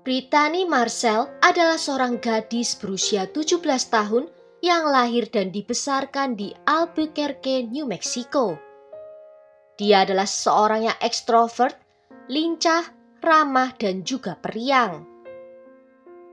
Brittany Marcel adalah seorang gadis berusia 17 tahun yang lahir dan dibesarkan di Albuquerque, New Mexico. Dia adalah seorang yang ekstrovert, lincah, ramah, dan juga periang.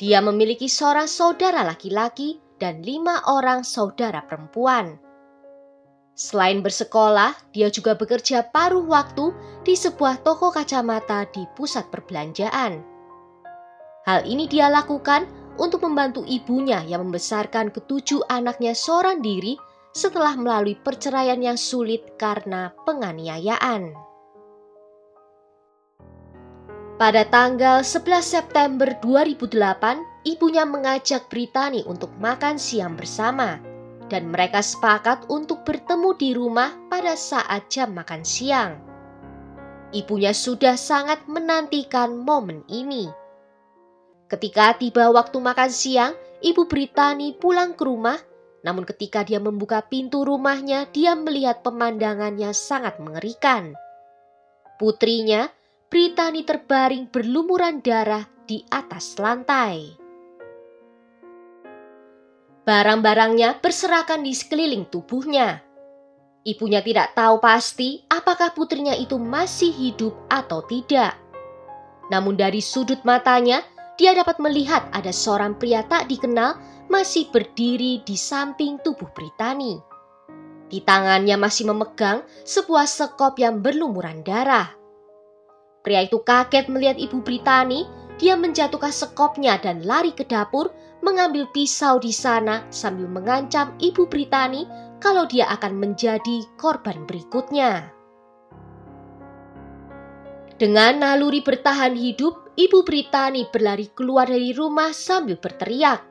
Dia memiliki seorang saudara laki-laki dan 5 orang saudara perempuan. Selain bersekolah, dia juga bekerja paruh waktu di sebuah toko kacamata di pusat perbelanjaan. Hal ini dia lakukan untuk membantu ibunya yang membesarkan ke-7 anaknya seorang diri setelah melalui perceraian yang sulit karena penganiayaan. Pada tanggal 11 September 2008, ibunya mengajak Brittany untuk makan siang bersama dan mereka sepakat untuk bertemu di rumah pada saat jam makan siang. Ibunya sudah sangat menantikan momen ini. Ketika tiba waktu makan siang, ibu Brittany pulang ke rumah, namun ketika dia membuka pintu rumahnya, dia melihat pemandangannya sangat mengerikan. Putrinya, Brittany terbaring berlumuran darah di atas lantai. Barang-barangnya berserakan di sekeliling tubuhnya. Ibunya tidak tahu pasti apakah putrinya itu masih hidup atau tidak. Namun dari sudut matanya, dia dapat melihat ada seorang pria tak dikenal masih berdiri di samping tubuh Brittany. Di tangannya masih memegang sebuah sekop yang berlumuran darah. Pria itu kaget melihat ibu Brittany. Dia menjatuhkan sekopnya dan lari ke dapur, mengambil pisau di sana sambil mengancam ibu Brittany kalau dia akan menjadi korban berikutnya. Dengan naluri bertahan hidup, ibu Brittany berlari keluar dari rumah sambil berteriak.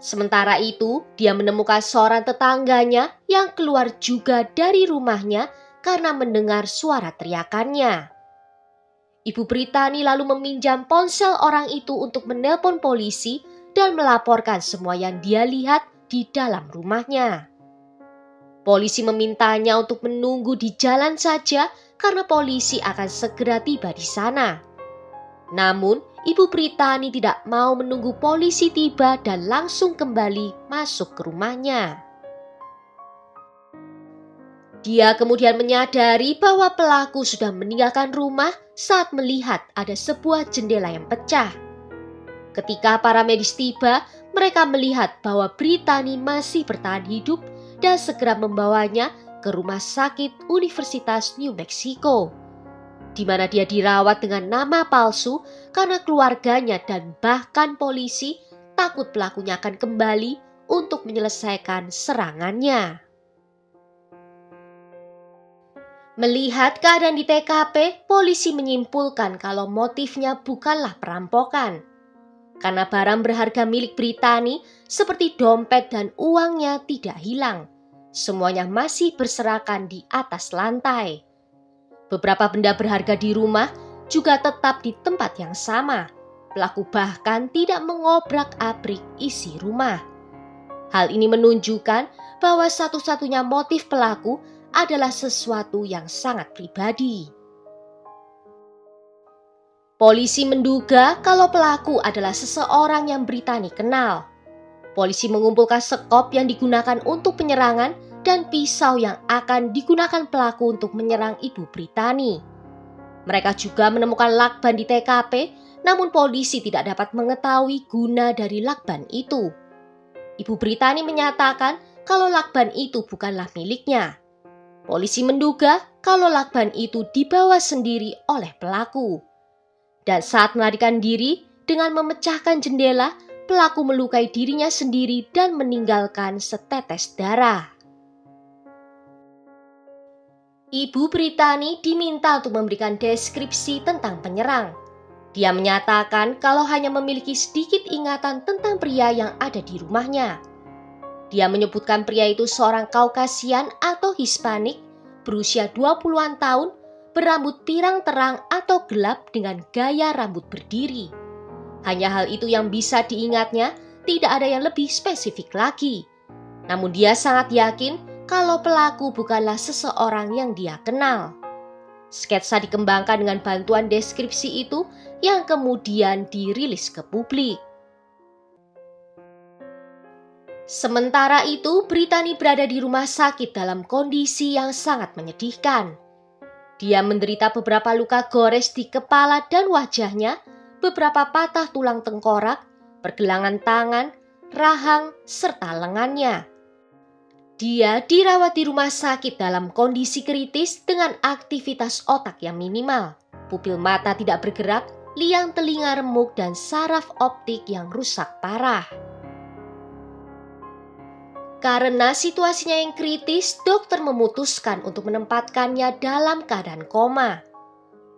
Sementara itu, dia menemukan seorang tetangganya yang keluar juga dari rumahnya karena mendengar suara teriakannya. Ibu Brittany lalu meminjam ponsel orang itu untuk menelpon polisi dan melaporkan semua yang dia lihat di dalam rumahnya. Polisi memintanya untuk menunggu di jalan saja karena polisi akan segera tiba di sana. Namun, ibu Brittany tidak mau menunggu polisi tiba dan langsung kembali masuk ke rumahnya. Dia kemudian menyadari bahwa pelaku sudah meninggalkan rumah saat melihat ada sebuah jendela yang pecah. Ketika para medis tiba, mereka melihat bahwa Brittany masih bertahan hidup dan segera membawanya ke rumah sakit Universitas New Mexico, di mana dia dirawat dengan nama palsu karena keluarganya dan bahkan polisi takut pelakunya akan kembali untuk menyelesaikan serangannya. Melihat keadaan di TKP, polisi menyimpulkan kalau motifnya bukanlah perampokan. Karena barang berharga milik Brittany seperti dompet dan uangnya tidak hilang. Semuanya masih berserakan di atas lantai. Beberapa benda berharga di rumah juga tetap di tempat yang sama. Pelaku bahkan tidak mengobrak-abrik isi rumah. Hal ini menunjukkan bahwa satu-satunya motif pelaku adalah sesuatu yang sangat pribadi. Polisi menduga kalau pelaku adalah seseorang yang Brittany kenal. Polisi mengumpulkan sekop yang digunakan untuk penyerangan dan pisau yang akan digunakan pelaku untuk menyerang ibu Brittany. Mereka juga menemukan lakban di TKP, namun polisi tidak dapat mengetahui guna dari lakban itu. Ibu Brittany menyatakan kalau lakban itu bukanlah miliknya. Polisi menduga kalau lakban itu dibawa sendiri oleh pelaku. Dan saat melarikan diri dengan memecahkan jendela, pelaku melukai dirinya sendiri dan meninggalkan setetes darah. Ibu Brittany diminta untuk memberikan deskripsi tentang penyerang. Dia menyatakan kalau hanya memiliki sedikit ingatan tentang pria yang ada di rumahnya. Dia menyebutkan pria itu seorang Kaukasian atau Hispanik, berusia 20-an tahun, berambut pirang terang atau gelap dengan gaya rambut berdiri. Hanya hal itu yang bisa diingatnya, tidak ada yang lebih spesifik lagi. Namun dia sangat yakin kalau pelaku bukanlah seseorang yang dia kenal. Sketsa dikembangkan dengan bantuan deskripsi itu yang kemudian dirilis ke publik. Sementara itu, Brittany berada di rumah sakit dalam kondisi yang sangat menyedihkan. Dia menderita beberapa luka gores di kepala dan wajahnya, beberapa patah tulang tengkorak, pergelangan tangan, rahang, serta lengannya. Dia dirawat di rumah sakit dalam kondisi kritis dengan aktivitas otak yang minimal, pupil mata tidak bergerak, liang telinga remuk, dan saraf optik yang rusak parah. Karena situasinya yang kritis, dokter memutuskan untuk menempatkannya dalam keadaan koma.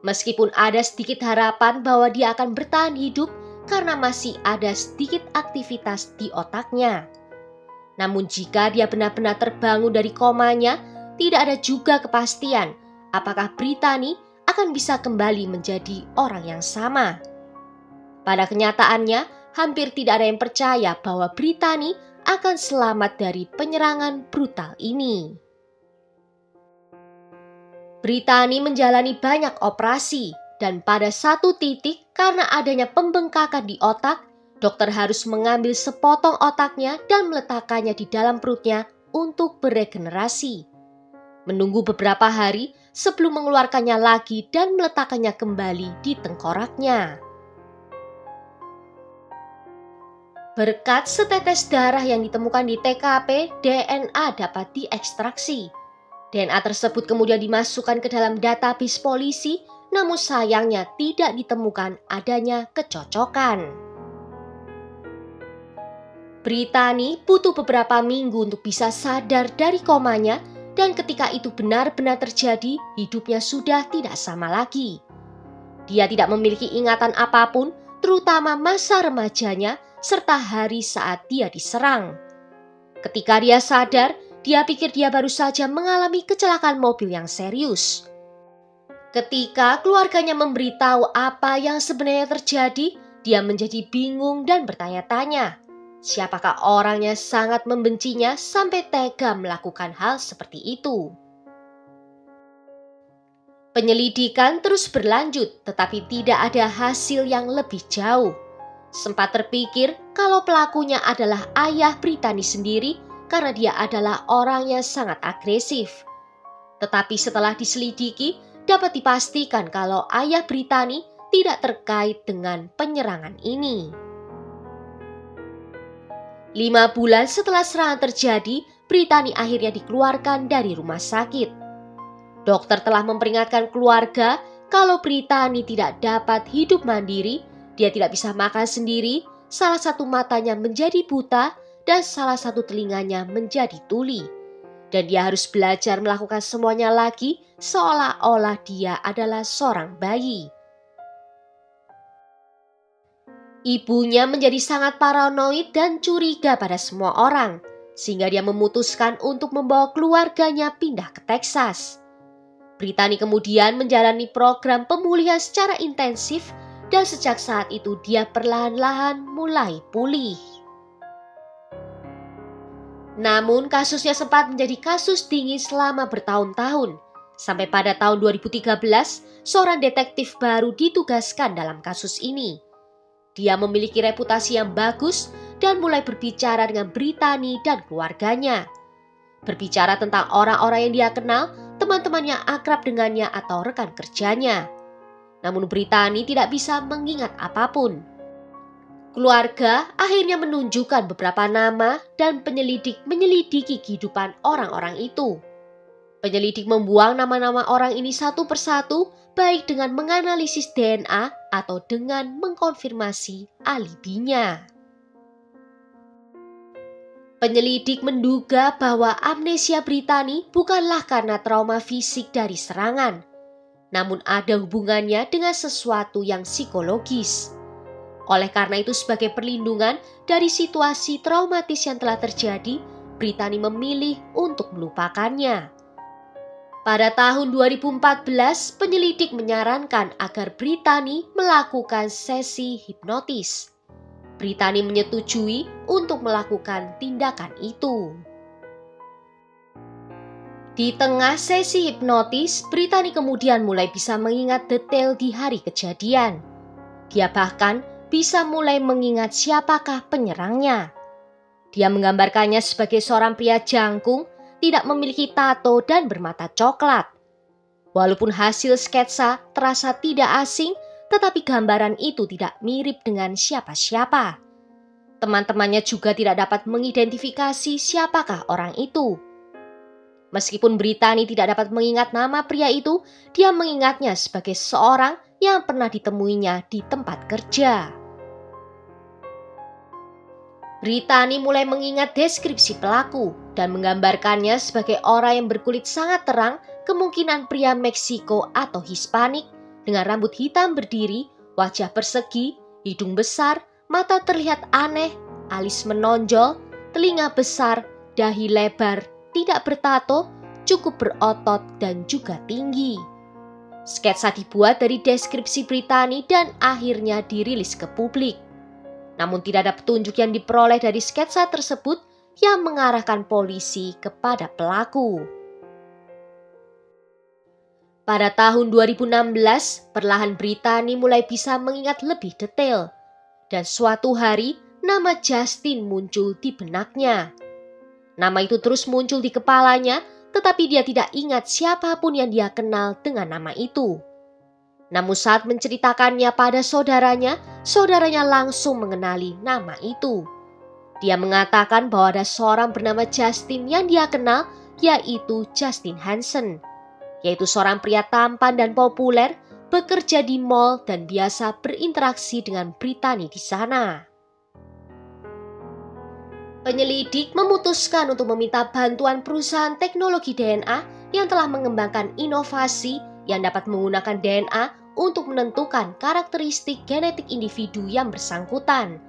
Meskipun ada sedikit harapan bahwa dia akan bertahan hidup karena masih ada sedikit aktivitas di otaknya. Namun jika dia benar-benar terbangun dari komanya, tidak ada juga kepastian apakah Brittany akan bisa kembali menjadi orang yang sama. Pada kenyataannya, hampir tidak ada yang percaya bahwa Brittany akan selamat dari penyerangan brutal ini. Brittany menjalani banyak operasi dan pada satu titik karena adanya pembengkakan di otak, dokter harus mengambil sepotong otaknya dan meletakkannya di dalam perutnya untuk beregenerasi. Menunggu beberapa hari sebelum mengeluarkannya lagi dan meletakkannya kembali di tengkoraknya. Berkat setetes darah yang ditemukan di TKP, DNA dapat diekstraksi. DNA tersebut kemudian dimasukkan ke dalam database polisi, namun sayangnya tidak ditemukan adanya kecocokan. Brittany butuh beberapa minggu untuk bisa sadar dari komanya, dan ketika itu benar-benar terjadi, hidupnya sudah tidak sama lagi. Dia tidak memiliki ingatan apapun, terutama masa remajanya, serta hari saat dia diserang. Ketika dia sadar, dia pikir dia baru saja mengalami kecelakaan mobil yang serius. Ketika keluarganya memberitahu apa yang sebenarnya terjadi, dia menjadi bingung dan bertanya-tanya, siapakah orang yang sangat membencinya sampai tega melakukan hal seperti itu. Penyelidikan terus berlanjut, tetapi tidak ada hasil yang lebih jauh. Sempat terpikir kalau pelakunya adalah ayah Brittany sendiri karena dia adalah orang yang sangat agresif. Tetapi setelah diselidiki, dapat dipastikan kalau ayah Brittany tidak terkait dengan penyerangan ini. 5 bulan setelah serangan terjadi, Brittany akhirnya dikeluarkan dari rumah sakit. Dokter telah memperingatkan keluarga kalau Brittany tidak dapat hidup mandiri. Dia tidak bisa makan sendiri, salah satu matanya menjadi buta dan salah satu telinganya menjadi tuli. Dan dia harus belajar melakukan semuanya lagi seolah-olah dia adalah seorang bayi. Ibunya menjadi sangat paranoid dan curiga pada semua orang, sehingga dia memutuskan untuk membawa keluarganya pindah ke Texas. Brittany kemudian menjalani program pemulihan secara intensif, dan sejak saat itu dia perlahan-lahan mulai pulih. Namun kasusnya sempat menjadi kasus dingin selama bertahun-tahun. Sampai pada tahun 2013, seorang detektif baru ditugaskan dalam kasus ini. Dia memiliki reputasi yang bagus dan mulai berbicara dengan Brittany dan keluarganya. Berbicara tentang orang-orang yang dia kenal, teman-teman yang akrab dengannya atau rekan kerjanya. Namun Brittany tidak bisa mengingat apapun. Keluarga akhirnya menunjukkan beberapa nama dan penyelidik menyelidiki kehidupan orang-orang itu. Penyelidik membuang nama-nama orang ini satu persatu, baik dengan menganalisis DNA atau dengan mengkonfirmasi alibinya. Penyelidik menduga bahwa amnesia Brittany bukanlah karena trauma fisik dari serangan, namun ada hubungannya dengan sesuatu yang psikologis. Oleh karena itu, sebagai perlindungan dari situasi traumatis yang telah terjadi, Brittany memilih untuk melupakannya. Pada tahun 2014, penyelidik menyarankan agar Brittany melakukan sesi hipnotis. Brittany menyetujui untuk melakukan tindakan itu. Di tengah sesi hipnotis, Brittany kemudian mulai bisa mengingat detail di hari kejadian. Dia bahkan bisa mulai mengingat siapakah penyerangnya. Dia menggambarkannya sebagai seorang pria jangkung, tidak memiliki tato dan bermata coklat. Walaupun hasil sketsa terasa tidak asing, tetapi gambaran itu tidak mirip dengan siapa-siapa. Teman-temannya juga tidak dapat mengidentifikasi siapakah orang itu. Meskipun Brittany tidak dapat mengingat nama pria itu, dia mengingatnya sebagai seorang yang pernah ditemuinya di tempat kerja. Brittany mulai mengingat deskripsi pelaku dan menggambarkannya sebagai orang yang berkulit sangat terang, kemungkinan pria Meksiko atau Hispanik, dengan rambut hitam berdiri, wajah persegi, hidung besar, mata terlihat aneh, alis menonjol, telinga besar, dahi lebar, tidak bertato, cukup berotot dan juga tinggi. Sketsa dibuat dari deskripsi Brittany dan akhirnya dirilis ke publik. Namun tidak ada petunjuk yang diperoleh dari sketsa tersebut yang mengarahkan polisi kepada pelaku. Pada tahun 2016, perlahan Brittany mulai bisa mengingat lebih detail. Dan suatu hari, nama Justin muncul di benaknya. Nama itu terus muncul di kepalanya, tetapi dia tidak ingat siapapun yang dia kenal dengan nama itu. Namun saat menceritakannya pada saudaranya langsung mengenali nama itu. Dia mengatakan bahwa ada seorang bernama Justin yang dia kenal, yaitu Justin Hansen, yaitu seorang pria tampan dan populer, bekerja di mall dan biasa berinteraksi dengan Brittany di sana. Penyelidik memutuskan untuk meminta bantuan perusahaan teknologi DNA yang telah mengembangkan inovasi yang dapat menggunakan DNA untuk menentukan karakteristik genetik individu yang bersangkutan,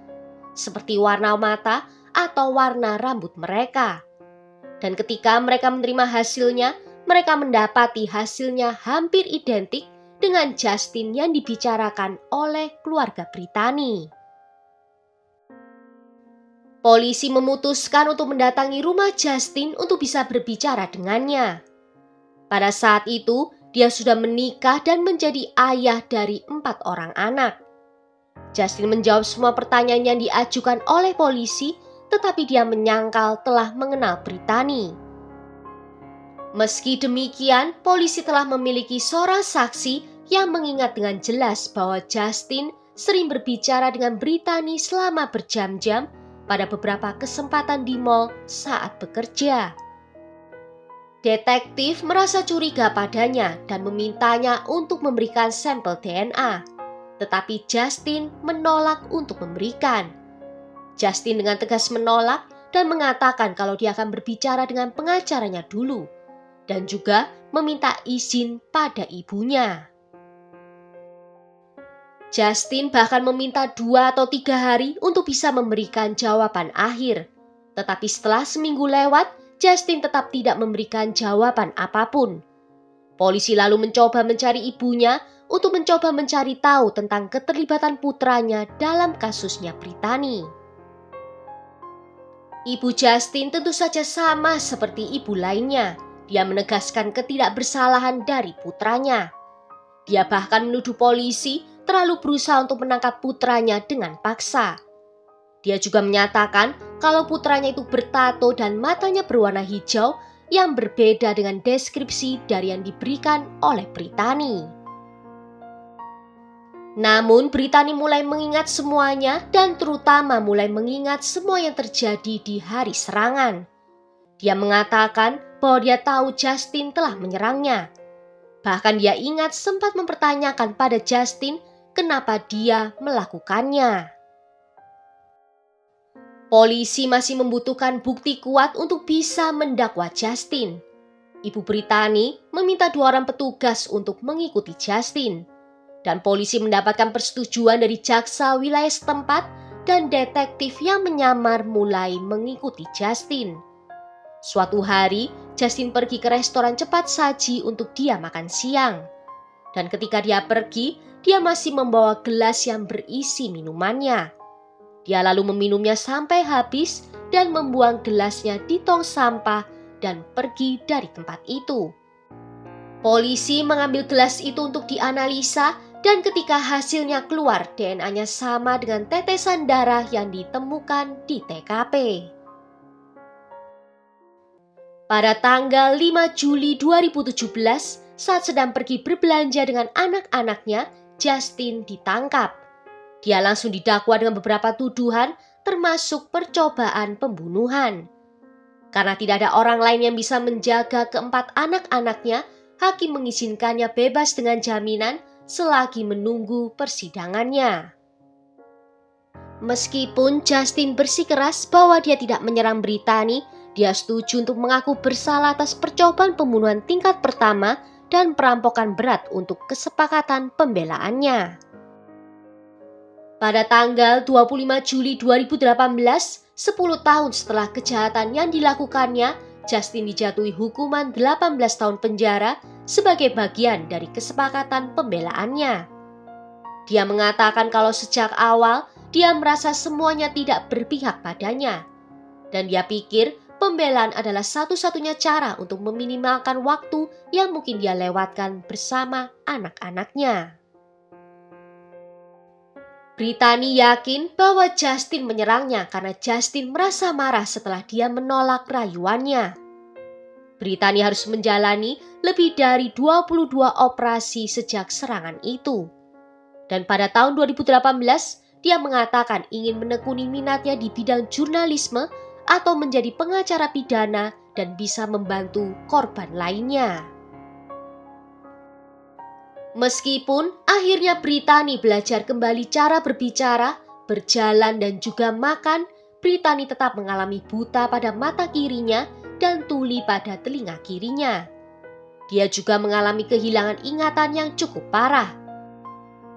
seperti warna mata atau warna rambut mereka. Dan ketika mereka menerima hasilnya, mereka mendapati hasilnya hampir identik dengan Justin yang dibicarakan oleh keluarga Brittany. Polisi memutuskan untuk mendatangi rumah Justin untuk bisa berbicara dengannya. Pada saat itu, dia sudah menikah dan menjadi ayah dari 4 orang anak. Justin menjawab semua pertanyaan yang diajukan oleh polisi, tetapi dia menyangkal telah mengenal Brittany. Meski demikian, polisi telah memiliki seorang saksi yang mengingat dengan jelas bahwa Justin sering berbicara dengan Brittany selama berjam-jam pada beberapa kesempatan di mall saat bekerja. Detektif merasa curiga padanya dan memintanya untuk memberikan sampel DNA. Tetapi Justin menolak untuk memberikan. Justin dengan tegas menolak dan mengatakan kalau dia akan berbicara dengan pengacaranya dulu. Dan juga meminta izin pada ibunya. Justin bahkan meminta 2 atau 3 hari untuk bisa memberikan jawaban akhir. Tetapi setelah seminggu lewat, Justin tetap tidak memberikan jawaban apapun. Polisi lalu mencoba mencari ibunya untuk mencoba mencari tahu tentang keterlibatan putranya dalam kasusnya Brittany. Ibu Justin tentu saja sama seperti ibu lainnya. Dia menegaskan ketidakbersalahan dari putranya. Dia bahkan menuduh polisi terlalu berusaha untuk menangkap putranya dengan paksa. Dia juga menyatakan kalau putranya itu bertato dan matanya berwarna hijau yang berbeda dengan deskripsi dari yang diberikan oleh Brittany. Namun Brittany mulai mengingat semuanya dan terutama mulai mengingat semua yang terjadi di hari serangan. Dia mengatakan bahwa dia tahu Justin telah menyerangnya. Bahkan dia ingat sempat mempertanyakan pada Justin kenapa dia melakukannya. Polisi masih membutuhkan bukti kuat untuk bisa mendakwa Justin. Ibu Brittany meminta 2 orang petugas untuk mengikuti Justin. Dan polisi mendapatkan persetujuan dari jaksa wilayah setempat dan detektif yang menyamar mulai mengikuti Justin. Suatu hari, Justin pergi ke restoran cepat saji untuk dia makan siang. Dan ketika dia pergi, dia masih membawa gelas yang berisi minumannya. Dia lalu meminumnya sampai habis dan membuang gelasnya di tong sampah dan pergi dari tempat itu. Polisi mengambil gelas itu untuk dianalisa dan ketika hasilnya keluar, DNA-nya sama dengan tetesan darah yang ditemukan di TKP. Pada tanggal 5 Juli 2017, saat sedang pergi berbelanja dengan anak-anaknya, Justin ditangkap. Dia langsung didakwa dengan beberapa tuduhan, termasuk percobaan pembunuhan. Karena tidak ada orang lain yang bisa menjaga keempat anak-anaknya, hakim mengizinkannya bebas dengan jaminan selagi menunggu persidangannya. Meskipun Justin bersikeras bahwa dia tidak menyerang Brittany, dia setuju untuk mengaku bersalah atas percobaan pembunuhan tingkat pertama dan perampokan berat untuk kesepakatan pembelaannya. Pada tanggal 25 Juli 2018, 10 tahun setelah kejahatan yang dilakukannya, Justin dijatuhi hukuman 18 tahun penjara sebagai bagian dari kesepakatan pembelaannya. Dia mengatakan kalau sejak awal dia merasa semuanya tidak berpihak padanya. Dan dia pikir pembelaan adalah satu-satunya cara untuk meminimalkan waktu yang mungkin dia lewatkan bersama anak-anaknya. Brittany yakin bahwa Justin menyerangnya karena Justin merasa marah setelah dia menolak rayuannya. Brittany harus menjalani lebih dari 22 operasi sejak serangan itu. Dan pada tahun 2018, dia mengatakan ingin menekuni minatnya di bidang jurnalisme atau menjadi pengacara pidana dan bisa membantu korban lainnya. Meskipun akhirnya Brittany belajar kembali cara berbicara, berjalan dan juga makan, Brittany tetap mengalami buta pada mata kirinya dan tuli pada telinga kirinya. Dia juga mengalami kehilangan ingatan yang cukup parah,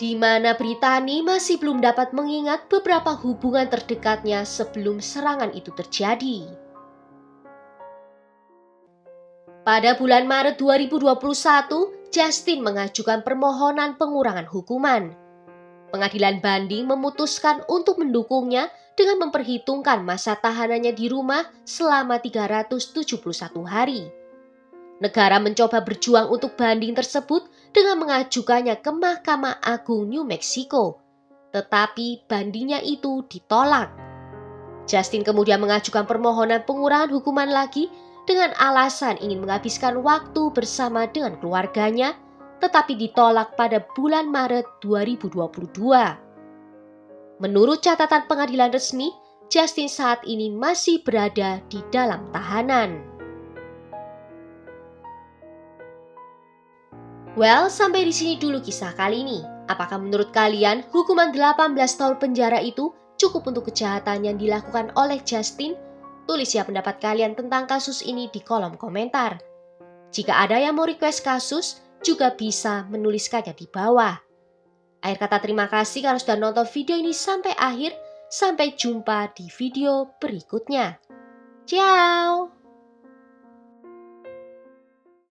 di mana Brittany masih belum dapat mengingat beberapa hubungan terdekatnya sebelum serangan itu terjadi. Pada bulan Maret 2021, Justin mengajukan permohonan pengurangan hukuman. Pengadilan banding memutuskan untuk mendukungnya dengan memperhitungkan masa tahanannya di rumah selama 371 hari. Negara mencoba berjuang untuk banding tersebut dengan mengajukannya ke Mahkamah Agung New Mexico, tetapi bandingnya itu ditolak. Justin kemudian mengajukan permohonan pengurangan hukuman lagi dengan alasan ingin menghabiskan waktu bersama dengan keluarganya, tetapi ditolak pada bulan Maret 2022. Menurut catatan pengadilan resmi, Justin saat ini masih berada di dalam tahanan. Well, sampai di sini dulu kisah kali ini. Apakah menurut kalian hukuman 18 tahun penjara itu cukup untuk kejahatan yang dilakukan oleh Justin? Tulis ya pendapat kalian tentang kasus ini di kolom komentar. Jika ada yang mau request kasus, juga bisa menuliskannya di bawah. Akhir kata terima kasih karena sudah nonton video ini sampai akhir. Sampai jumpa di video berikutnya. Ciao!